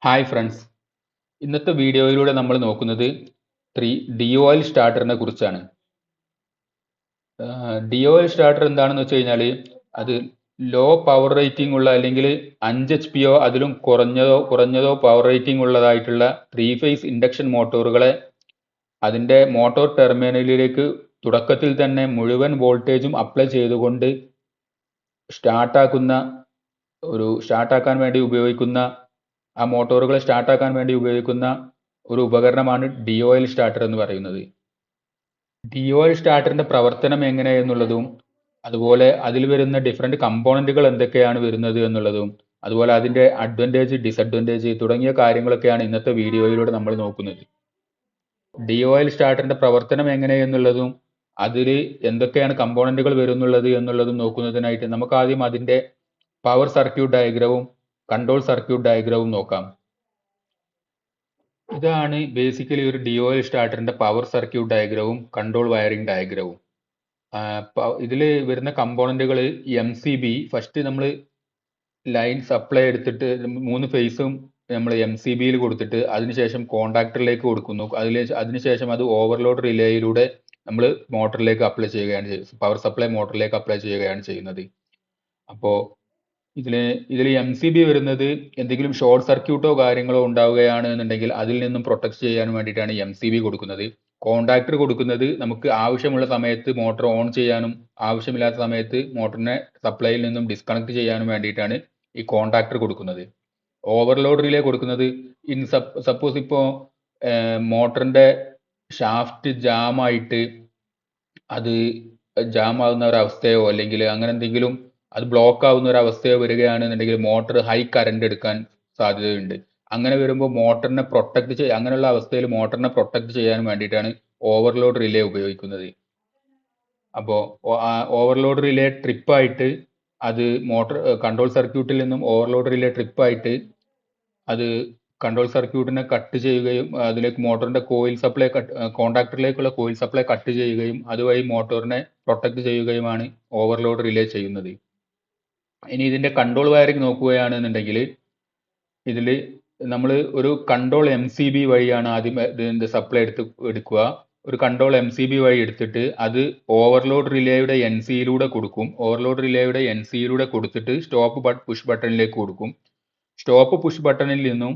Hi friends, ഇന്നത്തെ വീഡിയോയിലൂടെ നമ്മൾ നോക്കുന്നത് DOL സ്റ്റാർട്ടറിനെ കുറിച്ചാണ്. DOL സ്റ്റാർട്ടർ എന്താണെന്ന് വെച്ച് കഴിഞ്ഞാൽ അത് ലോ പവർ റേറ്റിംഗ് ഉള്ള അല്ലെങ്കിൽ 5 HP അതിലും കുറഞ്ഞതോ പവർ റേറ്റിംഗ് ഉള്ളതായിട്ടുള്ള 3-ഫേസ് ഇൻഡക്ഷൻ മോട്ടോറുകളെ അതിൻ്റെ മോട്ടോർ ടെർമിനലിലേക്ക് തുടക്കത്തിൽ തന്നെ മുഴുവൻ വോൾട്ടേജും അപ്ലൈ ചെയ്തുകൊണ്ട് സ്റ്റാർട്ടാക്കാൻ വേണ്ടി ഉപയോഗിക്കുന്ന ആ മോട്ടോറുകളെ സ്റ്റാർട്ടാക്കാൻ വേണ്ടി ഉപയോഗിക്കുന്ന ഒരു ഉപകരണമാണ് DOL സ്റ്റാർട്ടർ എന്ന് പറയുന്നത്. DOL സ്റ്റാർട്ടറിന്റെ പ്രവർത്തനം എങ്ങനെയെന്നുള്ളതും അതുപോലെ അതിൽ വരുന്ന ഡിഫറെന്റ് കമ്പോണന്റുകൾ എന്തൊക്കെയാണ് വരുന്നത് എന്നുള്ളതും അതുപോലെ അതിന്റെ അഡ്വാൻറ്റേജ് ഡിസഡ്വാൻറ്റേജ് തുടങ്ങിയ കാര്യങ്ങളൊക്കെയാണ് ഇന്നത്തെ വീഡിയോയിലൂടെ നമ്മൾ നോക്കുന്നത്. DOL സ്റ്റാർട്ടറിന്റെ പ്രവർത്തനം എങ്ങനെയെന്നുള്ളതും അതിൽ എന്തൊക്കെയാണ് കമ്പോണന്റുകൾ വരുന്നുള്ളത് എന്നുള്ളതും നോക്കുന്നതിനായിട്ട് നമുക്ക് ആദ്യം അതിന്റെ പവർ സർക്യൂട്ട് ഡയഗ്രവും കൺട്രോൾ സർക്യൂട്ട് ഡയഗ്രവും നോക്കാം. ഇതാണ് ബേസിക്കലി ഒരു DOL സ്റ്റാർട്ടറിന്റെ പവർ സർക്യൂട്ട് ഡയഗ്രവും കൺട്രോൾ വയറിംഗ് ഡയഗ്രവും. ഇതിൽ വരുന്ന കമ്പോണന്റുകൾ MCB, ഫസ്റ്റ് നമ്മൾ ലൈൻ സപ്ലൈ എടുത്തിട്ട് 3 ഫേസും നമ്മൾ MCBയിൽ കൊടുത്തിട്ട് അതിനുശേഷം കോണ്ടാക്ടറിലേക്ക് കൊടുക്കുന്നു. അതിനുശേഷം അത് ഓവർലോഡ് റിലേയിലൂടെ നമ്മൾ മോട്ടറിലേക്ക് അപ്ലൈ ചെയ്യുകയാണ് ചെയ്യുന്നത്, പവർ സപ്ലൈ മോട്ടറിലേക്ക് അപ്ലൈ ചെയ്യുകയാണ് ചെയ്യുന്നത്. അപ്പോൾ ഇതിൽ MCB വരുന്നത് എന്തെങ്കിലും ഷോർട്ട് സർക്യൂട്ടോ കാര്യങ്ങളോ ഉണ്ടാവുകയാണ് എന്നുണ്ടെങ്കിൽ അതിൽ നിന്നും പ്രൊട്ടക്ട് ചെയ്യാൻ വേണ്ടിയിട്ടാണ് MCB കൊടുക്കുന്നത്. കോണ്ടാക്ടർ കൊടുക്കുന്നത് നമുക്ക് ആവശ്യമുള്ള സമയത്ത് മോട്ടോർ ഓൺ ചെയ്യാനും ആവശ്യമില്ലാത്ത സമയത്ത് മോട്ടറിനെ സപ്ലൈയിൽ നിന്നും ഡിസ്കണക്ട് ചെയ്യാനും വേണ്ടിയിട്ടാണ് ഈ കോണ്ടാക്ടർ കൊടുക്കുന്നത്. ഓവർലോഡ് റിലേ കൊടുക്കുന്നത് സപ്പോസ് ഇപ്പോൾ മോട്ടറിന്റെ ഷാഫ്റ്റ് ജാമായിട്ട് അത് ജാം ആവുന്ന ഒരു അവസ്ഥയോ അല്ലെങ്കിൽ അങ്ങനെ എന്തെങ്കിലും അത് ബ്ലോക്ക് ആവുന്ന ഒരു അവസ്ഥയോ വരികയാണെന്നുണ്ടെങ്കിൽ മോട്ടർ ഹൈ കറണ്ട് എടുക്കാൻ സാധ്യതയുണ്ട്. അങ്ങനെ വരുമ്പോൾ മോട്ടറിനെ അങ്ങനെയുള്ള അവസ്ഥയിൽ മോട്ടറിനെ പ്രൊട്ടക്ട് ചെയ്യാൻ വേണ്ടിയിട്ടാണ് ഓവർലോഡ് റിലേ ഉപയോഗിക്കുന്നത്. അപ്പോൾ ഓവർലോഡ് റിലേ ട്രിപ്പായിട്ട് അത് കൺട്രോൾ സർക്യൂട്ടിൽ നിന്നും ഓവർലോഡ് റിലേ ട്രിപ്പായിട്ട് അത് കൺട്രോൾ സർക്യൂട്ടിനെ കട്ട് ചെയ്യുകയും അതിലേക്ക് മോട്ടറിന്റെ കോണ്ടാക്ടറിലേക്കുള്ള കോയിൽ സപ്ലൈ കട്ട് ചെയ്യുകയും അതുവഴി മോട്ടോറിനെ പ്രൊട്ടക്ട് ചെയ്യുകയുമാണ് ഓവർലോഡ് റിലേ ചെയ്യുന്നത്. ഇനി ഇതിന്റെ കൺട്രോൾ വയറിംഗ് നോക്കുകയാണെന്നുണ്ടെങ്കിൽ ഇതിൽ നമ്മൾ ഒരു കൺട്രോൾ MCB വഴിയാണ് ആദ്യം ഇതിന്റെ സപ്ലൈ എടുക്കുക. ഒരു കൺട്രോൾ MCB വഴി എടുത്തിട്ട് അത് ഓവർലോഡ് റിലേയുടെ NCയിലൂടെ കൊടുക്കും. ഓവർലോഡ് റിലേയുടെ NCയിലൂടെ കൊടുത്തിട്ട് പുഷ് ബട്ടണിലേക്ക് കൊടുക്കും. സ്റ്റോപ്പ് പുഷ് ബട്ടണിൽ നിന്നും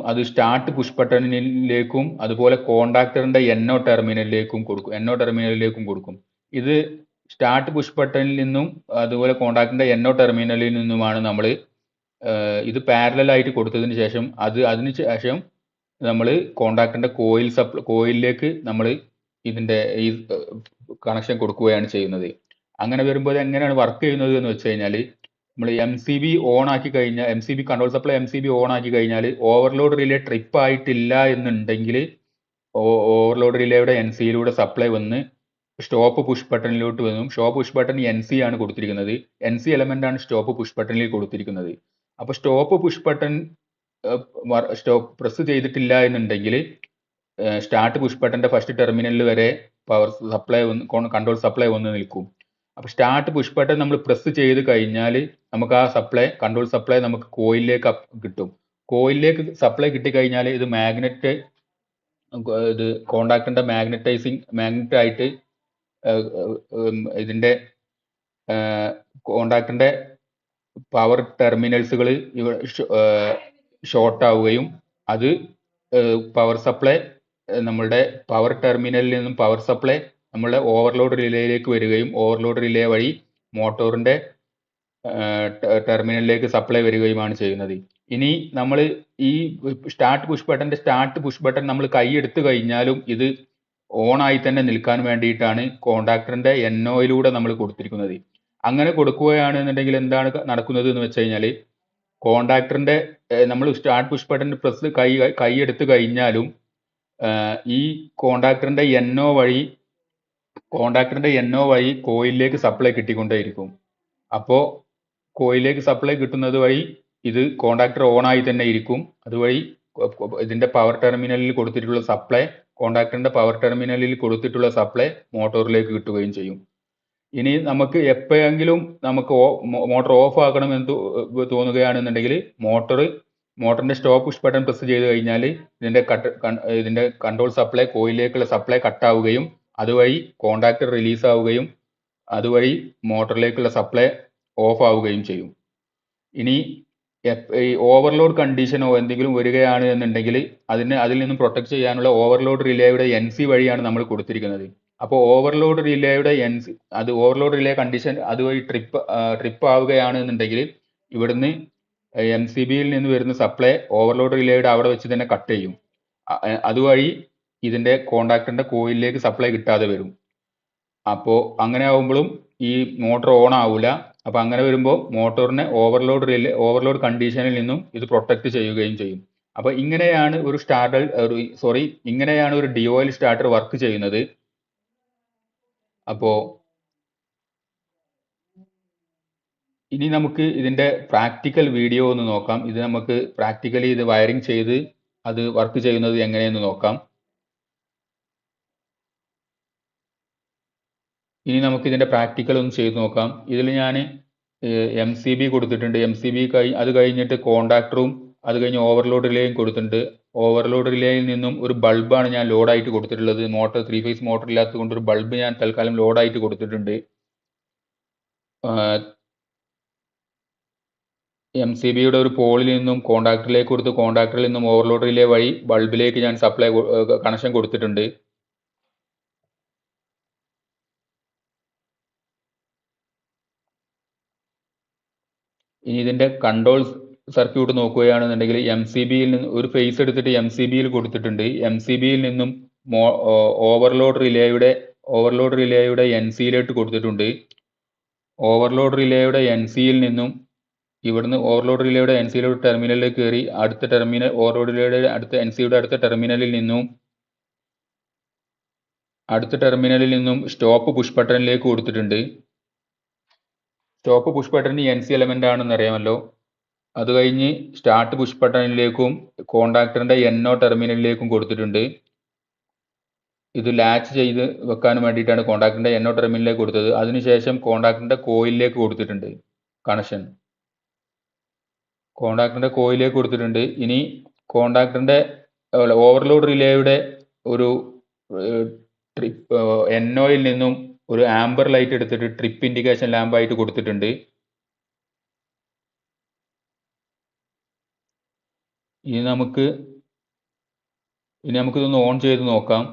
അത് സ്റ്റാർട്ട് പുഷ് ബട്ടണിലേക്കും അതുപോലെ കോണ്ടാക്ടറിന്റെ NO ടെർമിനലിലേക്കും കൊടുക്കും. ഇത് സ്റ്റാർട്ട് പുഷ് ബട്ടണിൽ നിന്നും അതുപോലെ കോണ്ടാക്ടറിന്റെ NO ടെർമിനലിൽ നിന്നുമാണ് നമ്മൾ ഇത് പാരലൽ ആയിട്ട് കൊടുത്തതിന് ശേഷം അതിനുശേഷം നമ്മൾ കോണ്ടാക്ടറിന്റെ കോയിലിലേക്ക് നമ്മൾ ഇതിന്റെ ഈ കണക്ഷൻ കൊടുക്കുകയാണ് ചെയ്യുന്നത്. അങ്ങനെ വരുമ്പോൾ എങ്ങനെയാണ് വർക്ക് ചെയ്യുന്നത് എന്ന് വെച്ച് കഴിഞ്ഞാൽ നമ്മൾ MCB ഓൺ ആക്കി കഴിഞ്ഞാൽ കൺട്രോൾ സപ്ലൈ MCB ഓൺ ആക്കി കഴിഞ്ഞാൽ ഓവർലോഡ് റിലേ ട്രിപ്പ് ആയിട്ടില്ല എന്നുണ്ടെങ്കിൽ ഓവർലോഡ് റിലേയുടെ NCയിലൂടെ സപ്ലൈ വന്ന് സ്റ്റോപ്പ് പുഷ് ബട്ടണിലോട്ട് വന്നു. സ്റ്റോപ്പ് പുഷ് ബട്ടൺ NC ആണ് കൊടുത്തിരിക്കുന്നത്. NC എലമെന്റ് ആണ് സ്റ്റോപ്പ് പുഷ് ബട്ടണിൽ കൊടുത്തിരിക്കുന്നത്. അപ്പോൾ സ്റ്റോപ്പ് പുഷ് ബട്ടൺ പ്രസ് ചെയ്തിട്ടില്ല എന്നുണ്ടെങ്കിൽ സ്റ്റാർട്ട് പുഷ് ബട്ടന്റെ ഫസ്റ്റ് ടെർമിനലിൽ വരെ കൺട്രോൾ സപ്ലൈ വന്ന് നിൽക്കും. അപ്പോൾ സ്റ്റാർട്ട് പുഷ് ബട്ടൺ നമ്മൾ പ്രസ് ചെയ്ത് കഴിഞ്ഞാൽ നമുക്ക് ആ കൺട്രോൾ സപ്ലൈ നമുക്ക് കോയിലിലേക്ക് കിട്ടും. കോയിലിലേക്ക് സപ്ലൈ കിട്ടിക്കഴിഞ്ഞാൽ ഇത് കോണ്ടാക്ടറിന്റെ മാഗ്നറ്റ് ആയിട്ട് ഇതിന്റെ കോണ്ടാക്ടറിന്റെ പവർ ടെർമിനൽസുകൾ ഷോർട്ട് ആവുകയും അത് പവർ സപ്ലൈ നമ്മളുടെ പവർ ടെർമിനലിൽ നിന്നും പവർ സപ്ലൈ നമ്മളുടെ ഓവർലോഡ് റിലേയിലേക്ക് വരികയും ഓവർലോഡ് റിലേ വഴി മോട്ടോറിന്റെ ടെർമിനലിലേക്ക് സപ്ലൈ വരികയുമാണ് ചെയ്യുന്നത്. ഇനി നമ്മൾ ഈ സ്റ്റാർട്ട് പുഷ് ബട്ടൺ നമ്മൾ കൈയെടുത്ത് കഴിഞ്ഞാലും ഇത് ഓൺ ആയി തന്നെ നിൽക്കാൻ വേണ്ടിയിട്ടാണ് കോണ്ടാക്ടറിന്റെ NOയിലൂടെ നമ്മൾ കൊടുത്തിരിക്കുന്നത്. അങ്ങനെ കൊടുക്കുകയാണെന്നുണ്ടെങ്കിൽ എന്താണ് നടക്കുന്നത് എന്ന് വെച്ച് കഴിഞ്ഞാൽ കോണ്ടാക്ടറിന്റെ നമ്മൾ സ്റ്റാർട്ട് പുഷ് ബട്ടൺ പ്രസ് കൈയെടുത്ത് കഴിഞ്ഞാലും ഈ കോണ്ടാക്ടറിന്റെ NO വഴി കോയിലിലേക്ക് സപ്ലൈ കിട്ടിക്കൊണ്ടേയിരിക്കും. അപ്പോൾ കോയിലിലേക്ക് സപ്ലൈ കിട്ടുന്നത് വഴി ഇത് കോണ്ടാക്ടർ ഓൺ ആയി തന്നെ ഇരിക്കും. അതുവഴി ഇതിന്റെ പവർ ടെർമിനലിൽ കൊടുത്തിട്ടുള്ള സപ്ലൈ കോണ്ടാക്ടറിന്റെ പവർ ടെർമിനലിൽ കൊടുത്തിട്ടുള്ള സപ്ലൈ മോട്ടോറിലേക്ക് കിട്ടുകയും ചെയ്യും. ഇനി നമുക്ക് എപ്പോഴെങ്കിലും നമുക്ക് മോട്ടർ ഓഫ് ആക്കണമെന്ന് തോന്നുകയാണെന്നുണ്ടെങ്കിൽ മോട്ടറിന്റെ സ്റ്റോപ്പ് പുഷ് ബട്ടൺ പ്രസ് ചെയ്ത് കഴിഞ്ഞാൽ ഇതിന്റെ കൺട്രോൾ സപ്ലൈ കോയിലേക്കുള്ള സപ്ലൈ കട്ടാവുകയും അതുവഴി കോണ്ടാക്ടർ റിലീസ് ആവുകയും അതുവഴി മോട്ടറിലേക്കുള്ള സപ്ലൈ ഓഫ് ആവുകയും ചെയ്യും. ഇനി ഈ ഓവർലോഡ് കണ്ടീഷനോ എന്തെങ്കിലും വരികയാണ് എന്നുണ്ടെങ്കിൽ അതിൽ നിന്നും പ്രൊട്ടക്ട് ചെയ്യാനുള്ള ഓവർലോഡ് റിലേയുടെ NC വഴിയാണ് നമ്മൾ കൊടുത്തിരിക്കുന്നത്. അപ്പോൾ ഓവർലോഡ് റിലേയുടെ ഓവർലോഡ് റിലേ കണ്ടീഷൻ അതുവഴി ട്രിപ്പ് ആവുകയാണ് എന്നുണ്ടെങ്കിൽ ഇവിടുന്ന് MCBയിൽ നിന്ന് വരുന്ന സപ്ലൈ ഓവർലോഡ് റിലേയുടെ അവിടെ വെച്ച് തന്നെ കട്ട് ചെയ്യും. അതുവഴി ഇതിന്റെ കോണ്ടാക്ടറിന്റെ കോയിലിലേക്ക് സപ്ലൈ കിട്ടാതെ വരും. അപ്പോൾ അങ്ങനെ ആവുമ്പോഴും ഈ മോട്ടോർ ഓൺ ആവില്ല. അപ്പൊ അങ്ങനെ വരുമ്പോൾ മോട്ടോറിനെ ഓവർലോഡ് കണ്ടീഷനിൽ നിന്നും ഇത് പ്രൊട്ടക്ട് ചെയ്യുകയും ചെയ്യും. അപ്പൊ ഇങ്ങനെയാണ് ഇങ്ങനെയാണ് ഒരു DOL സ്റ്റാർട്ടർ വർക്ക് ചെയ്യുന്നത്. അപ്പോ ഇനി നമുക്ക് ഇതിന്റെ പ്രാക്ടിക്കൽ വീഡിയോ ഒന്ന് നോക്കാം. ഇത് നമുക്ക് പ്രാക്ടിക്കലി ഇത് വയറിംഗ് ചെയ്ത് അത് വർക്ക് ചെയ്യുന്നത് എങ്ങനെയെന്ന് നോക്കാം. ഇനി നമുക്ക് ഇതിന്റെ പ്രാക്ടിക്കൽ ഒന്ന് ചെയ്ത് നോക്കാം. ഇതിൽ ഞാൻ MCB കൊടുത്തിട്ടുണ്ട്. MCB അത് കഴിഞ്ഞിട്ട് കോണ്ടാക്ടറും അത് കഴിഞ്ഞ് ഓവർലോഡ് റിലേയും കൊടുത്തിട്ടുണ്ട്. ഓവർലോഡ് റിലേയിൽ നിന്നും ഒരു ബൾബാണ് ഞാൻ ലോഡായിട്ട് കൊടുത്തിട്ടുള്ളത്. മോട്ടർ 3 ഫേസ് മോട്ടർ ഇല്ലാത്തത് കൊണ്ട് ഒരു ബൾബ് ഞാൻ തൽക്കാലം ലോഡായിട്ട് കൊടുത്തിട്ടുണ്ട്. MCBയുടെ ഒരു പോളിൽ നിന്നും കോണ്ടാക്ടറിലേക്ക് കൊടുത്ത് കോണ്ടാക്ടറിൽ നിന്നും ഓവർലോഡ് റിലേ വഴി ബൾബിലേക്ക് ഞാൻ കണക്ഷൻ കൊടുത്തിട്ടുണ്ട്. ഇനി ഇതിന്റെ കൺട്രോൾ സർക്യൂട്ട് നോക്കുകയാണെന്നുണ്ടെങ്കിൽ MCBയിൽ നിന്ന് ഒരു ഫേസ് എടുത്തിട്ട് MCBയിൽ കൊടുത്തിട്ടുണ്ട്. MCBയിൽ നിന്നും ഓവർലോഡ് റിലേയുടെ NCയിലേക്ക് കൊടുത്തിട്ടുണ്ട്. ഓവർലോഡ് റിലേയുടെ NCയിൽ നിന്നും ഇവിടുന്ന് ഓവർലോഡ് റിലേയുടെ NCയിലോട്ട് ടെർമിനലിലേക്ക് കയറി ഓവർലോഡ് റിലേയുടെ NCയുടെ അടുത്ത ടെർമിനലിൽ നിന്നും സ്റ്റോപ്പ് പുഷ് ബട്ടണിലേക്ക് കൊടുത്തിട്ടുണ്ട്. Stop push button NC element ആണെന്ന് അറിയാമല്ലോ. അത് കഴിഞ്ഞ് സ്റ്റാർട്ട് പുഷ് ബട്ടണിലേക്കും കോണ്ടാക്ടറിന്റെ NO ടെർമിനലിലേക്കും കൊടുത്തിട്ടുണ്ട്. ഇത് ലാച്ച് ചെയ്ത് വെക്കാൻ വേണ്ടിയിട്ടാണ് കോണ്ടാക്ടറിന്റെ NO ടെർമിനലിലേക്ക് കൊടുത്തത്. അതിനുശേഷം കോണ്ടാക്ടറിന്റെ കോയിലിലേക്ക് കൊടുത്തിട്ടുണ്ട് കണക്ഷൻ. കോണ്ടാക്ടറിന്റെ കോയിലേക്ക് കൊടുത്തിട്ടുണ്ട്. ഇനി കോണ്ടാക്ടറിന്റെ ഓവർലോഡ് റിലേയുടെ ഒരു NOയിൽ നിന്നും ഒരു ആംബർ ലൈറ്റ് എടുത്തിട്ട് ട്രിപ്പ് ഇൻഡിക്കേഷൻ ലാമ്പ് ആയിട്ട് കൊടുത്തിട്ടുണ്ട്. ഇനി നമുക്കിതൊന്ന് ഓൺ ചെയ്ത് നോക്കാം.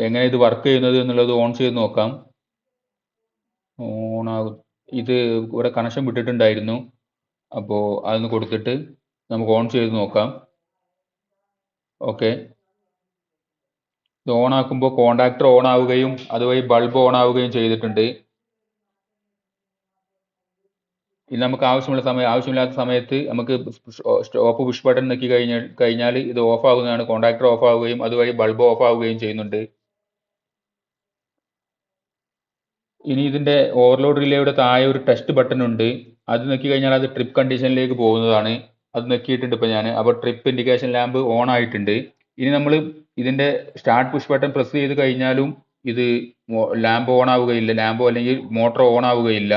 എങ്ങനെ ഇത് വർക്ക് ചെയ്യുന്നത് എന്നുള്ളത് ഓൺ ചെയ്ത് നോക്കാം. ഇത് ഇവിടെ കണക്ഷൻ വിട്ടിട്ടുണ്ടായിരുന്നു. അപ്പോൾ അതൊന്ന് കൊടുത്തിട്ട് നമുക്ക് ഓൺ ചെയ്ത് നോക്കാം. ഓക്കെ, ഇത് ഓൺ ആക്കുമ്പോൾ കോണ്ടാക്ടർ ഓൺ ആവുകയും അതുവഴി ബൾബ് ഓൺ ആവുകയും ചെയ്തിട്ടുണ്ട്. ഇത് നമുക്ക് ആവശ്യമില്ലാത്ത സമയത്ത് നമുക്ക് സ്റ്റോപ്പ് പുഷ് ബട്ടൺ നെക്കി കഴിഞ്ഞാൽ ഇത് ഓഫ് ആകുന്നതാണ്. കോണ്ടാക്ടർ ഓഫ് ആവുകയും അതുവഴി ബൾബ് ഓഫ് ആവുകയും ചെയ്യുന്നുണ്ട്. ഇനി ഇതിന്റെ ഓവർലോഡ് റിലേയുടെ താഴെ ഒരു ടെസ്റ്റ് ബട്ടൺ ഉണ്ട്. അത് നെക്കി കഴിഞ്ഞാൽ അത് ട്രിപ്പ് കണ്ടീഷനിലേക്ക് പോകുന്നതാണ്. അത് നെക്കിയിട്ടുണ്ട് ഇപ്പോൾ ഞാൻ. അപ്പോൾ ട്രിപ്പ് ഇൻഡിക്കേഷൻ ലാമ്പ് ഓൺ ആയിട്ടുണ്ട്. ഇനി നമ്മൾ ഇതിന്റെ സ്റ്റാർട്ട് പുഷ് ബട്ടൺ പ്രസ് ചെയ്ത് കഴിഞ്ഞാലും ഇത് ലാമ്പ് ഓൺ ആവുകയില്ല. ലാമ്പോ അല്ലെങ്കിൽ മോട്ടർ ഓൺ ആവുകയില്ല.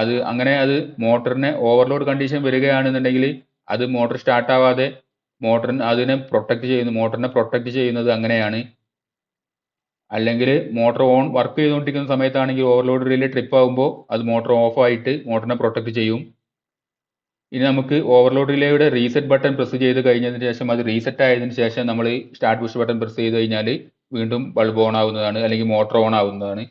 അത് മോട്ടറിനെ ഓവർലോഡ് കണ്ടീഷൻ വരികയാണെന്നുണ്ടെങ്കിൽ അത് മോട്ടർ സ്റ്റാർട്ട് ആവാതെ മോട്ടറിനെ പ്രൊട്ടക്ട് ചെയ്യുന്നത് അങ്ങനെയാണ്. അല്ലെങ്കിൽ മോട്ടർ വർക്ക് ചെയ്തുകൊണ്ടിരിക്കുന്ന സമയത്താണെങ്കിൽ ഓവർലോഡ് റിലേ ട്രിപ്പ് ആകുമ്പോൾ അത് മോട്ടർ ഓഫ് ആയിട്ട് മോട്ടറിനെ പ്രൊട്ടക്ട് ചെയ്യും. ഇനി നമുക്ക് ഓവർലോഡ് റിലേയുടെ റീസെറ്റ് ബട്ടൺ പ്രസ് ചെയ്ത് കഴിഞ്ഞതിന് ശേഷം അത് റീസെറ്റ് ആയതിനു ശേഷം നമ്മൾ സ്റ്റാർട്ട് പുഷ് ബട്ടൺ പ്രസ് ചെയ്ത് കഴിഞ്ഞാൽ വീണ്ടും ബൾബ് ഓൺ ആവുന്നതാണ്, അല്ലെങ്കിൽ മോട്ടർ ഓൺ ആവുന്നതാണ്.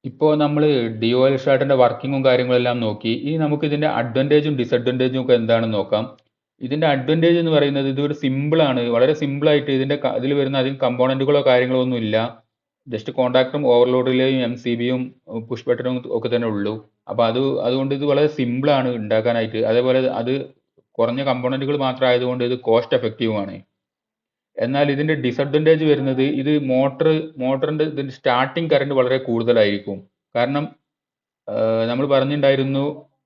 ഇപ്പോൾ നമ്മൾ DOL സ്റ്റാർട്ടറിന്റെ വർക്കിങ്ങും കാര്യങ്ങളെല്ലാം നോക്കി. ഇനി നമുക്ക് ഇതിന്റെ അഡ്വാൻറ്റേജും ഡിസഡ്വാൻറ്റേജും ഒക്കെ എന്താണെന്ന് നോക്കാം. ഇതിന്റെ അഡ്വാൻറ്റേജ് എന്ന് പറയുന്നത് ഇതൊരു സിമ്പിളാണ്. വളരെ സിമ്പിളായിട്ട് ഇതിൽ വരുന്ന അധികം കമ്പോണന്റുകളോ കാര്യങ്ങളോ ഒന്നും ഇല്ല. ജസ്റ്റ് കോണ്ടാക്ടറും ഓവർലോഡ് റിലേയും MCBയും പുഷ് ബട്ടണും ഒക്കെ തന്നെ ഉള്ളൂ. അപ്പോൾ അതുകൊണ്ട് ഇത് വളരെ സിമ്പിളാണ് ഉണ്ടാക്കാനായിട്ട്. അതേപോലെ അത് കുറഞ്ഞ കമ്പോണന്റുകൾ മാത്രം ആയതുകൊണ്ട് ഇത് കോസ്റ്റ് എഫക്റ്റീവുമാണ്. എന്നാൽ ഇതിന്റെ ഡിസഡ്വാൻറ്റേജ് വരുന്നത് ഇത് മോട്ടറിന്റെ ഇതിന്റെ സ്റ്റാർട്ടിങ് കറണ്ട് വളരെ കൂടുതലായിരിക്കും. കാരണം നമ്മൾ പറഞ്ഞിട്ടുണ്ടായിരുന്നു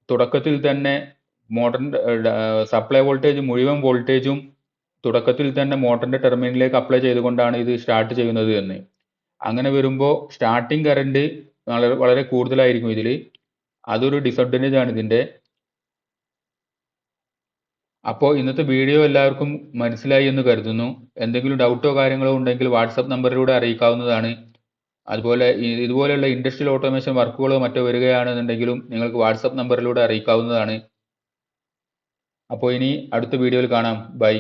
തുടക്കത്തിൽ തന്നെ മോട്ടറിന്റെ സപ്ലൈ വോൾട്ടേജ് മുഴുവൻ വോൾട്ടേജും തുടക്കത്തിൽ തന്നെ മോട്ടറിൻ്റെ ടെർമിനലിലേക്ക് അപ്ലൈ ചെയ്തുകൊണ്ടാണ് ഇത് സ്റ്റാർട്ട് ചെയ്യുന്നത് എന്ന്. അങ്ങനെ വരുമ്പോൾ സ്റ്റാർട്ടിങ് കറണ്ട് വളരെ കൂടുതലായിരിക്കും ഇതിൽ. അതൊരു ഡിസഡ്വാൻറ്റേജ് ആണ് ഇതിൻ്റെ. അപ്പോൾ ഇന്നത്തെ വീഡിയോ എല്ലാവർക്കും മനസ്സിലായി എന്ന് കരുതുന്നു. എന്തെങ്കിലും ഡൗട്ടോ കാര്യങ്ങളോ ഉണ്ടെങ്കിൽ വാട്സപ്പ് നമ്പറിലൂടെ അറിയിക്കാവുന്നതാണ്. അതുപോലെ ഇതുപോലെയുള്ള ഇൻഡസ്ട്രിയൽ ഓട്ടോമേഷൻ വർക്കുകളോ മറ്റോ വരികയാണെന്നുണ്ടെങ്കിലും നിങ്ങൾക്ക് വാട്സപ്പ് നമ്പറിലൂടെ അറിയിക്കാവുന്നതാണ്. അപ്പോൾ ഇനി അടുത്ത വീഡിയോയിൽ കാണാം. ബൈ.